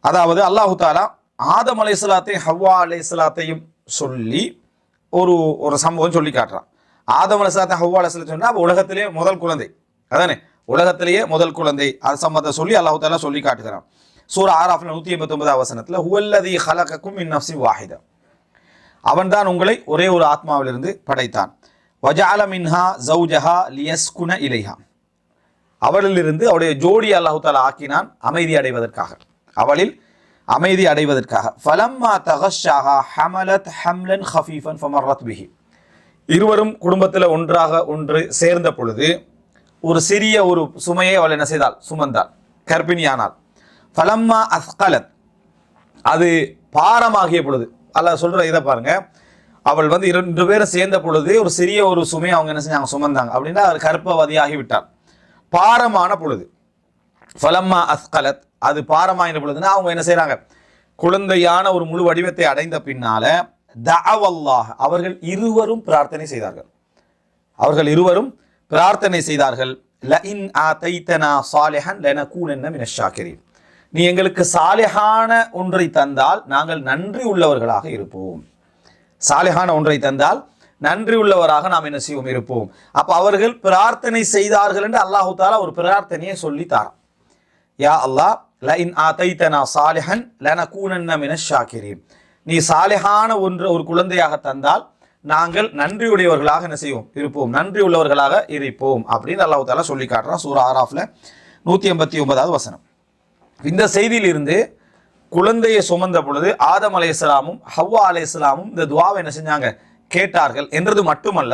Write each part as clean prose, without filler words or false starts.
அதாவது அல்லாஹு தாலா ஆதம் அலைஹிஸ்ஸலாத்தையும் ஹவ்வா அலைஹிஸ்ஸலாத்தையும் சொல்லி ஒரு ஒரு சம்பவம் சொல்லி காட்டுறான். ஆதம் அலைஹிஸ்ஸலாத்தை ஹவ்வா அலைஹிஸ்ஸலாம் சொன்னா உலகத்திலேயே முதல் குழந்தை, அதானே உலகத்திலேயே முதல் குழந்தை, அது சம்பந்தம் சொல்லி அல்லாஹு தாலா சொல்லி காட்டுகிறான். சூரா ஆராஃப்ல 189 வசனத்துல ஹுவல்லதி ஹலகக்கும் மின் நஃப்ஸின் வாஹிதா, அவன்தான் உங்களை ஒரே ஒரு ஆத்மாவிலிருந்து படைத்தான். வஜஅல மின்ஹா ஸௌஜஹா லியஸ்குன இலைஹா, அவளிலிருந்து அவருடைய ஜோடி அல்லாஹு தஆலா ஆக்கினான் அமைதி அடைவதற்காக, அவளில் அமைதி அடைவதற்காக. ஃபலம்மா தகஷாஹா ஹமலத் ஹம்லன் ஹஃபீஃபன் ஃபமர்ரத் பிஹி, இருவரும் குடும்பத்தில் ஒன்று சேர்ந்த பொழுது ஒரு சிறிய ஒரு சுமையை அவள் என்ன செய்தாள், சுமந்தாள், கர்ப்பிணியானாள். ஃபலம்மா அஸ்கலத், அது பாரமாகிய பொழுது, அல்லாஹ் சொல்ற இதை பாருங்க, அவள் வந்து 2 பேரும் சேர்ந்த பொழுது ஒரு சிறிய ஒரு சுமையை அவங்க என்ன செஞ்சாங்க, சுமந்தாங்க. அப்படின்னா அவர் கர்ப்பவதியாகி விட்டார், பாரமான பொழுது. ஃபலம்மா அஸ்கலத், அது பாரமாயின பொழுதுன்னா அவங்க என்ன செய்யறாங்க, குழந்தையான ஒரு முழு வடிவத்தை அடைந்த பின்னால தஅவல்லாஹ், அவர்கள் இருவரும் பிரார்த்தனை செய்தார்கள், அவர்கள் இருவரும் பிரார்த்தனை செய்தார்கள். லஇன் ஆதைதனா சாலிஹன் லனகூனன்ன மினஷ் ஷாக்கிரீன், நீ எங்களுக்கு சாலிஹான ஒன்றை தந்தால் நாங்கள் நன்றி உள்ளவர்களாக இருப்போம், சாலிஹான ஒன்றை தந்தால் நன்றி உள்ளவராக நாம் என்ன செய்வோம், இருப்போம். அப்ப அவர்கள் பிரார்த்தனை செய்தார்கள் என்று அல்லாஹு தஆலா ஒரு பிரார்த்தனையை சொல்லி தாரான். யா அல்லாஹ் லஇன் ஆதைதனா சாலிஹன் லனகூனன்ன மினஷ் ஷாக்கிரீன், நீ சாலிஹான ஒரு குழந்தையாக தந்தால் நாங்கள் நன்றியுடையவர்களாக என்ன செய்வோம், இருப்போம், நன்றி உள்ளவர்களாக இருப்போம் அப்படின்னு அல்லாஹு தஆலா சொல்லி காட்டுறான். சூரா ஆராஃப்ல 189 வசனம். இந்த செய்தியிலிருந்து குழந்தையை சுமந்த பொழுது ஆதம் அலைஹிஸ்ஸலாமும் ஹவ்வா அலைஹிஸ்ஸலாமும் இந்த துஆவை என்ன செஞ்சாங்க, கேட்டார்கள் என்றது மட்டுமல்ல,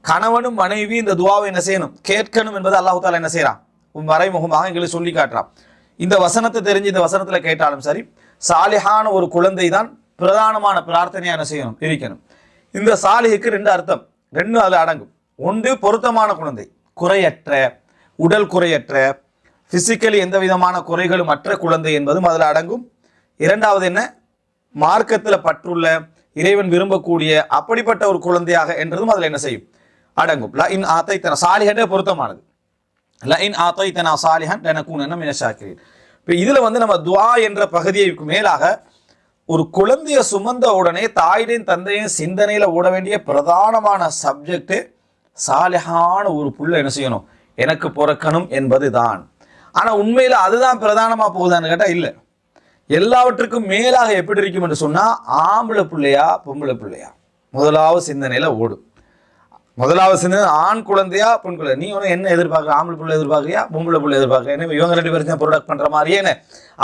கணவனும் மனைவி இந்த துஆவை என்ன செய்யணும், கேட்கணும் என்பது அல்லாஹு தஆலா என்ன செய்யறான், மறைமுகமாக எங்களுக்கு சொல்லி காட்டுறான். இந்த வசனத்தை தெரிஞ்சு இந்த வசனத்துல கேட்டாலும் சரி, சாலிஹான ஒரு குழந்தை தான் பிரதானமான பிரார்த்தனையா என்ன செய்யணும், இருக்கணும். இந்த சாலிஹுக்கு 2 அர்த்தம், 2 அதுல அடங்கும். ஒன்று பொருத்தமான குழந்தை, குறையற்ற, உடல் குறையற்ற, பிசிக்கலி எந்த விதமான குறைகளும் அற்ற குழந்தை என்பதும் அதில் அடங்கும். இரண்டாவது என்ன, மார்க்கத்தில் பற்றுள்ள, இறைவன் விரும்பக்கூடிய அப்படிப்பட்ட ஒரு குழந்தையாக என்றதும் அதில் என்ன செய்யும், அடங்கும். லஇன் ஆதைதனா சாலிஹன் பொருத்தமானது, லஇன் ஆதைதனா சாலிஹன் லனகூனன்ன மினஷ் ஷாக்கிரீன். இப்போ இதுல வந்து நம்ம துஆ என்ற பகுதிக்கு மேலாக ஒரு குழந்தைய சுமந்த உடனே தாயுடையும் தந்தையும் சிந்தனையில ஓட வேண்டிய பிரதானமான சப்ஜெக்ட் சாலிஹான ஒரு புள்ள என்ன செய்யணும், எனக்கு பிறக்கணும் என்பதுதான். ஆனா உண்மையில அதுதான் பிரதானமா போகுதான்னு கேட்டா இல்ல. எல்லாவற்றுக்கும் மேலாக எப்படி இருக்கும் என்று சொன்னா, ஆம்பளை பிள்ளையா பொம்பளை பிள்ளையா முதலாவது சிந்தனையில ஓடும். முதலாவது சிந்தனை ஆண் குழந்தையா பெண் குழந்தை, நீ என்ன எதிர்பார்க்குற, ஆம்பளை பிள்ளை எதிர்பார்க்குறியா பொம்பளை பிள்ளை எதிர்பார்க்குறேன், இவங்க 2 பேரும் தான் ப்ரொடக்ட் பண்ற மாதிரியே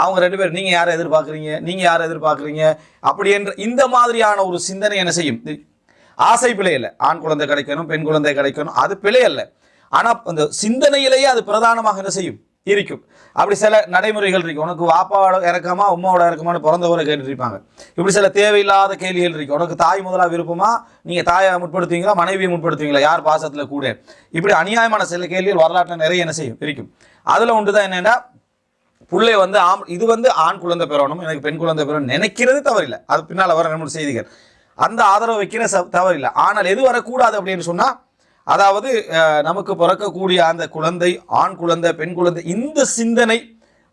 அவங்க 2 பேர், நீங்க யாரை எதிர்பார்க்குறீங்க, நீங்க யாரை எதிர்பார்க்குறீங்க அப்படி என்ற இந்த மாதிரியான ஒரு சிந்தனை என்ன செய்யும். ஆசை பிழை இல்லை, ஆண் குழந்தை கிடைக்கணும் பெண் குழந்தை கிடைக்கணும், அது பிழை அல்ல. ஆனா அந்த சிந்தனையிலேயே அது பிரதானமாக என்ன செய்யும், இருக்கும். அப்படி சில நடைமுறைகள் இருக்கு, உனக்கு வாப்பாவோட இறக்கமா உமாவோட இறக்கமானு பிறந்தவரை கேட்டு இருப்பாங்க. இப்படி சில தேவையில்லாத கேள்விகள் இருக்கு, உனக்கு தாய் முதலா விருப்பமா, நீங்க தாயை முற்படுத்துவீங்களா மனைவியை முற்படுத்துவீங்களா, யார் பாசத்துல கூட, இப்படி அநியாயமான சில கேள்விகள் வரலாற்றில் நிறைய என்ன செய்யும், இருக்கும். அதுல ஒன்றுதான் என்னன்னா, பிள்ளை வந்து இது வந்து ஆண் குழந்தை பெறணும், எனக்கு பெண் குழந்தை பெறணும் நினைக்கிறது தவறில்லை, அது பின்னால வர நம்முடைய செய்திகள், அந்த ஆதரவு வைக்கிற தவறில்லை. ஆனால் எது வரக்கூடாது அப்படின்னு சொன்னா, அதாவது நமக்கு பிறக்கக்கூடிய அந்த குழந்தை ஆண் குழந்தை பெண் குழந்தை இந்த சிந்தனை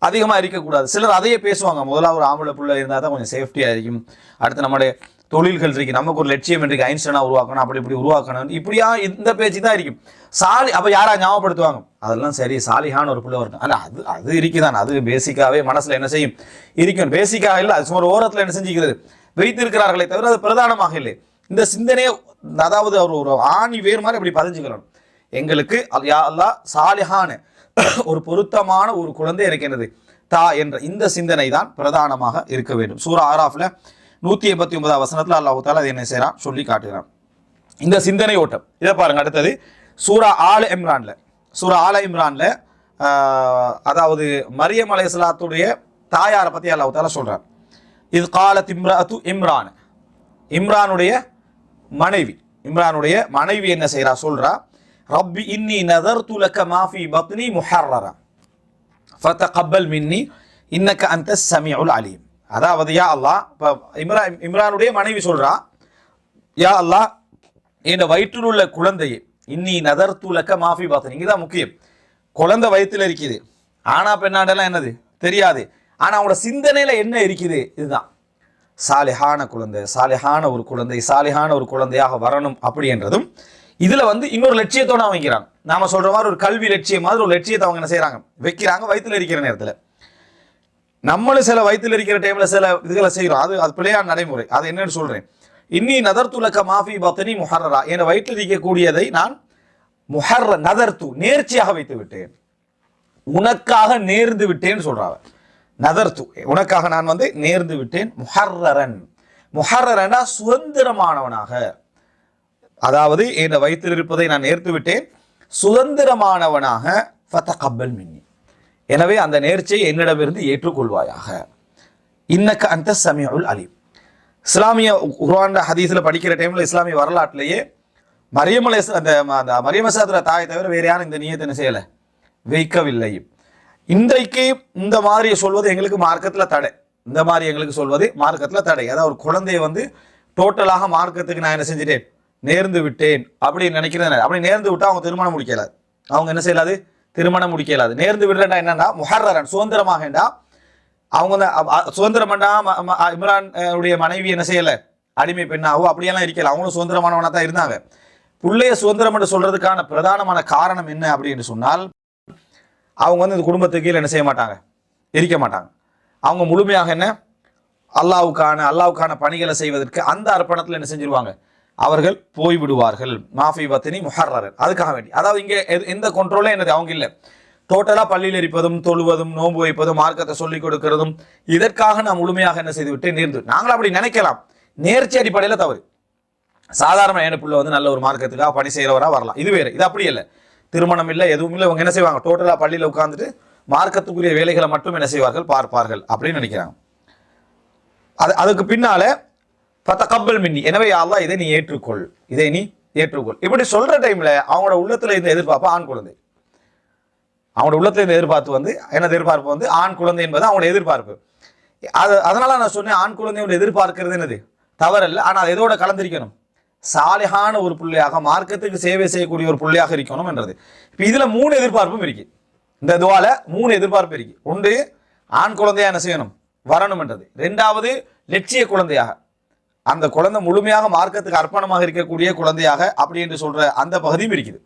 அதிகமா இருக்கக்கூடாது. சிலர் அதையே பேசுவாங்க, முதல்ல ஒரு ஆம்பளை பிள்ளை இருந்தால் தான் கொஞ்சம் சேஃப்டியா இருக்கும், அடுத்து நம்முடைய தொழில்கள் இருக்கு, நமக்கு ஒரு லட்சியம் இருக்கு, ஐன்ஸ்டைனா உருவாக்கணும், அப்படி இப்படி உருவாக்கணும், இப்படியா இந்த பேச்சு தான் இருக்கும். அப்ப யாரா ஞாபகப்படுத்துவாங்க, அதெல்லாம் சரி சாலிஹான ஒரு பிள்ளை வரணும், அல்ல அது இருக்குதான், அது பேசிக்காவே மனசுல என்ன செய்யும், இருக்கும். பேசிக்காக இல்லை, அது சுமார் ஓரத்துல என்ன செஞ்சுக்கிறது, வைத்திருக்கிறார்களே தவிர அது பிரதானமாக இல்லை. இந்த சிந்தனையை அதாவது ஒரு ஆணி வேறு மாதிரி அப்படி பதிஞ்சுக்கணும். எங்களுக்கு யா அல்லாஹ் சாலிஹான ஒரு பொருத்தமான ஒரு குழந்தை எனக்கு என்னது தா என்ற இந்த சிந்தனை தான் பிரதானமாக இருக்க வேண்டும். சூரா ஆராஃப்ல 189 வசனத்துல அல்லாஹ் தஆலா என்ன செய்றான், சொல்லி காட்டுகிறான் இந்த சிந்தனை ஓட்டம். இதை பாருங்க. அடுத்தது சூரா ஆல இம்ரான்ல அதாவது மரியம் அலைஹிஸ்ஸலாத்துடைய தாயாரை பத்தி அல்லாஹ் தஆலா சொல்றான். இது காலத் இம்ராத்து இம்ரான், இம்ரானுடைய மனைவி என்ன செய்றா, சொல்றா, ரப்பி இன்னி நதர்து லக மா ஃபீ பத்னி முஹர்ரரா ஃபதகப்பல் மின்னி இன்னக அன்தஸ் ஸமீஉல் அலீம். அதாவது யா அல்லாஹ், இம்ரானுடைய மனைவி சொல்றா, யா அல்லாஹ் என் வயிற்றில் உள்ள குழந்தையை, இன்னி நதர்து லக மா ஃபீ பத்னி, இங்கதான் முக்கியம், குழந்தை வயிற்றில் இருக்குது, ஆனா பெண்ணாண்டெல்லாம் என்னது தெரியாது, ஆனா அவங்களோட சிந்தனையில என்ன இருக்குது? இதுதான் சாலிஹான குழந்தை, சாலிஹான ஒரு குழந்தை, சாலிஹான ஒரு குழந்தையாக வரணும் அப்படின்றதும் இதுல வந்து இன்னொரு லட்சியத்தோட வைக்கிறாங்க. நாம சொல்ற மாதிரி ஒரு கல்வி லட்சியம் மாதிரி ஒரு லட்சியத்தை அவங்க என்ன செய்யறாங்க, வைக்கிறாங்க வயிற்றுல இருக்கிற நேரத்துல. நம்மளும் சில வயிற்றுல இருக்கிற டைம்ல சில இதுகளை செய்யறோம், அது பிள்ளையான நடைமுறை. அது என்னன்னு சொல்றேன், இன்னி நதர்துலக மாஃபி பத்னி முஹர்ரரா, என வயிற்றில் இருக்கக்கூடியதை நான் முஹர்ர நதர்த்து நேர்ச்சியாக வைத்து விட்டேன், உனக்காக நேர்ந்து விட்டேன்னு சொல்றாங்க. நதர்த்து உனக்காக நான் வந்து நேர்ந்து விட்டேன். முஹர்ரரன், முஹர்ரரனா சுதந்திரமானவனாக, அதாவது என் வயிற்றில் இருப்பதை நான் நேர்த்து விட்டேன் சுதந்திரமானவனாக. ஃபதகப்பல் மின்னி, எனவே அந்த நேர்ச்சியை என்னிடமிருந்து ஏற்றுக்கொள்வாயாக. இன்னக்க அந்த சமீஉல் அலீம். இஸ்லாமிய குர்ஆன் ஹதீஸ்ல படிக்கிற டைம்ல இஸ்லாமிய வரலாற்றிலேயே மரியம் அந்த மரியம் சாத்திர தாயை தவிர வேற யாரும் இந்த நியத்தை என்ன செய்யலை, வைக்கவில்லை. இன்றைக்கு இந்த மாதிரி சொல்வது எங்களுக்கு மார்க்கத்துல தடை, இந்த மாதிரி எங்களுக்கு சொல்வது மார்க்கத்துல தடை. அதாவது ஒரு குழந்தைய வந்து டோட்டலாக மார்க்கத்துக்கு நான் என்ன செஞ்சுட்டேன், நேர்ந்து விட்டேன் அப்படின்னு நினைக்கிறேன். அப்படி நேர்ந்து விட்டா அவங்க திருமணம் முடிக்கலாது, அவங்க என்ன செய்யலாது, திருமணம் முடிக்கலாது. நேர்ந்து விடுறா என்னன்னா முஹர்ரரன், சுதந்திரமாகண்டா. அவங்க சுதந்திரம் இம்ரான் உடைய மனைவி என்ன செய்யல, அடிமை பெண்ணாவோ அப்படியெல்லாம் இருக்கல, அவங்களும் சுதந்திரமானவனா தான் இருந்தாங்க. பிள்ளைய சுதந்திரம் என்று சொல்றதுக்கான பிரதானமான காரணம் என்ன அப்படின்னு சொன்னால், அவங்க வந்து இந்த குடும்பத்துக்கு கீழே என்ன செய்ய மாட்டாங்க, இருக்க மாட்டாங்க. அவங்க முழுமையாக என்ன அல்லாவுக்கான பணிகளை செய்வதற்கு அந்த அர்ப்பணத்தில் என்ன செஞ்சிருவாங்க, அவர்கள் போய்விடுவார்கள். மாஃபி பத்தினி முஹர்ரரன், அதுக்காக வேண்டி. அதாவது இங்கே எந்த கண்ட்ரோலே என்னது அவங்க இல்லை. டோட்டலா பள்ளியில் இருப்பதும் தொழுவதும் நோன்பு வைப்பதும் மார்க்கத்தை சொல்லிக் கொடுக்கிறதும் இதற்காக நான் முழுமையாக என்ன செய்து விட்டு நேர்ந்து. நாங்களும் அப்படி நினைக்கலாம், நேர்ச்சி அடிப்படையில் தவறு. சாதாரண ஏனப்புள்ள வந்து நல்ல ஒரு மார்க்கத்துக்காக பணி செய்கிறவரா வரலாம், இது வேறு. இது அப்படி இல்லை, திருமணம் இல்லை எதுவும் இல்லை, அவங்க என்ன செய்வாங்க, டோட்டலா பள்ளியில் உட்கார்ந்துட்டு மார்க்கத்துக்குரிய வேலைகளை மட்டும் என்ன செய்வார்கள், பார்ப்பார்கள் அப்படின்னு நினைக்கிறாங்க. அதுக்கு பின்னால ஃபதகப்பல் மின்னி, எனவே அல்லாஹ் இதை நீ ஏற்றுக்கொள், இதை நீ ஏற்றுக்கொள். இப்படி சொல்ற டைம்ல அவங்களோட உள்ளத்துல இந்த எதிர்பார்ப்பு ஆண் குழந்தை, அவங்களோட உள்ளத்துல இந்த எதிர்பார்ப்பு வந்து என்ன எதிர்பார்ப்பு வந்து ஆண் குழந்தை என்பது அவங்களோட எதிர்பார்ப்பு. அதனால நான் சொன்னேன், ஆண் குழந்தையோட எதிர்பார்க்கிறது என்னது தவறல்ல, ஆனா அது எதோட கலந்திருக்கணும், சாலிஹான ஒரு பிள்ளையாக மார்க்கத்துக்கு சேவை செய்யக்கூடிய ஒரு பிள்ளையாக இருக்கணும் என்றது. இப்ப இதுல 3 எதிர்பார்ப்பும் இருக்கு, இந்த துவால 3 எதிர்பார்ப்பு இருக்கு. ஒன்று ஆண் குழந்தையா என்ன செய்யணும், வரணும் என்றது. 2வது லட்சிய குழந்தையாக, அந்த குழந்தை முழுமையாக மார்க்கத்துக்கு அர்ப்பணமாக இருக்கக்கூடிய குழந்தையாக அப்படி என்று சொல்ற அந்த பகுதியும் இருக்குது.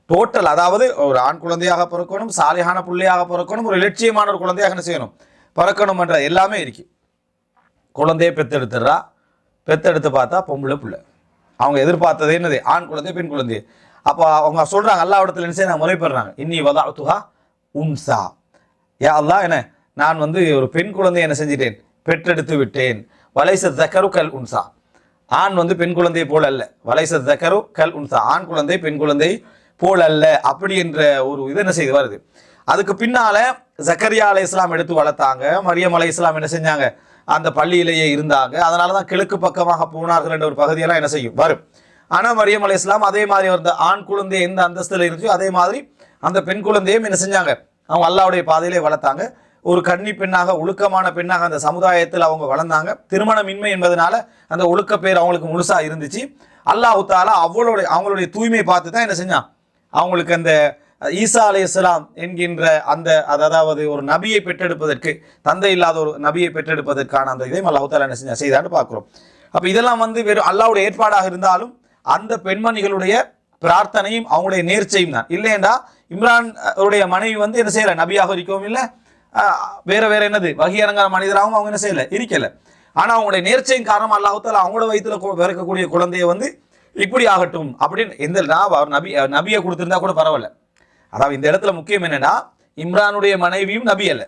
டோட்டல், அதாவது ஒரு ஆண் குழந்தையாக பிறக்கணும், சாலிஹான பிள்ளையாக பிறக்கணும், ஒரு லட்சியமான ஒரு குழந்தையாக என்ன செய்யணும், பிறக்கணும் என்ற எல்லாமே இருக்கு. குழந்தைய பெத்தெடுத்துடுறா, பெத்தெடுத்து பார்த்தா பொம்பளை பிள்ளை. அவங்க எதிர்பார்த்தது என்னது, ஆண் குழந்தை பெண் குழந்தை. அப்போ அவங்க சொல்றாங்க, அல்லாஹ் இடத்துல என்ன செய்ய முறைப்படுறாங்க, இன்னி வதஅதுஹா உன்சா, யா அல்லாஹ் என்ன நான் வந்து ஒரு பெண் குழந்தையை என்ன செஞ்சிட்டேன், பெற்றெடுத்து விட்டேன். வலைச தக்கரு கல் உன்சா, ஆண் வந்து பெண் குழந்தை போல் அல்ல. வலைச தக்கரு கல் உன்சா, ஆண் குழந்தை பெண் குழந்தை போல் அல்ல, அப்படி என்ற ஒரு இது என்ன செய்து வருது. அதுக்கு பின்னால ஜக்கரியா அலைஹிஸ்ஸலாம் எடுத்து வளர்த்தாங்க, மரியம் அலைஹிஸ்ஸலாம் என்ன செஞ்சாங்க, அந்த பள்ளியிலேயே இருந்தாங்க. அதனாலதான் கிழக்கு பக்கமாக போனார்கள் என்ற ஒரு பகுதியெல்லாம் என்ன செய்யும் வரும். ஆனா மரியம் அலைஹிஸ்ஸலாம் அதே மாதிரி அந்த ஆண் குழந்தை எந்த அந்தஸ்துல இருந்துச்சோ அதே மாதிரி அந்த பெண் குழந்தையும் என்ன செஞ்சாங்க, அவங்க அல்லாஹ்வுடைய பாதையிலே வளர்த்தாங்க. ஒரு கன்னி பெண்ணாக, ஒழுக்கமான பெண்ணாக அந்த சமுதாயத்தில் அவங்க வளர்ந்தாங்க. திருமணமின்மை என்பதனால அந்த ஒழுக்க பேர் அவங்களுக்கு முழுசா இருந்துச்சு. அல்லாஹ் தஆலா அவங்களுடைய தூய்மை பார்த்து தான் என்ன செஞ்சான், அவங்களுக்கு அந்த ஈசா அலைஹிஸ்ஸலாம் என்கின்ற அந்த அதாவது ஒரு நபியை பெற்றெடுப்பதற்கு, தந்தை இல்லாத ஒரு நபியை பெற்றெடுப்பதற்கான அந்த இதையும் அல்லாஹ் தஆலா என்ன செய்தான்னு பார்க்கிறோம். அப்ப இதெல்லாம் வந்து வெறும் அல்லாஹ்வுடைய ஏற்பாடாக இருந்தாலும் அந்த பெண்மணிகளுடைய பிரார்த்தனையும் அவங்களுடைய நேர்ச்சையும் தான். இல்லையென்றா இம்ரான் உடைய மனைவி வந்து என்ன செய்யல, நபியாக இருக்கவும் இல்லை, வேற என்னது வகையரங்கான மனிதராகவும் அவங்க என்ன செய்யல, இருக்கல. ஆனா அவங்களுடைய நேர்ச்சையின் காரணம் அல்லாஹ் தஆலா அவங்களோட வயிற்றுல பிறக்கக்கூடிய குழந்தைய வந்து இப்படி ஆகட்டும் அப்படின்னு எந்த நபியை கொடுத்திருந்தா கூட பரவாயில்ல. அதாவது இந்த இடத்துல முக்கியம் என்னன்னா, இம்ரானுடைய மனைவியும் நபி அல்ல,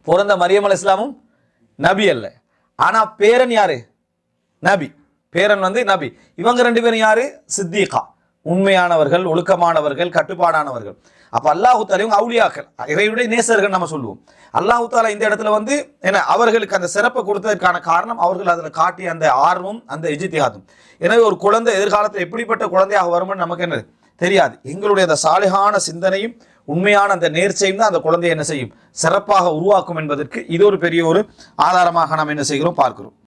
பிறந்த மரியம் அலைஹிஸ்ஸலாமும் நபி அல்ல. ஆனா பேரன் யாரு, நபி. பேரன் வந்து நபி. இவங்க 2 பேரும் யாரு, சித்திகா, உண்மையானவர்கள், ஒழுக்கமானவர்கள், கட்டுப்பாடானவர்கள். அப்ப அல்லாஹ் தஆலா இவங்க அவுலியாக்கள், இறைவனுடைய நேசர்கள் நம்ம சொல்லுவோம். அல்லாஹ் தஆலா இந்த இடத்துல வந்து என்ன அவர்களுக்கு அந்த சிறப்பை கொடுத்ததற்கான காரணம் அவர்கள் அதுல காட்டிய அந்த ஆர்வம், அந்த இஜ்திஹாதும். எனவே ஒரு குழந்தை எதிர்காலத்தில் எப்படிப்பட்ட குழந்தையாக வரும்னு நமக்கு என்னது தெரியாது. எங்களுடைய அந்த சாலிஹான சிந்தனையும் உண்மையான அந்த நேர்ச்சையும் தான் அந்த குழந்தையை என்ன செய்யும், சிறப்பாக உருவாக்கும் என்பதற்கு இது ஒரு பெரிய ஒரு ஆதாரமாக நாம் என்ன செய்கிறோம் பார்க்கிறோம்.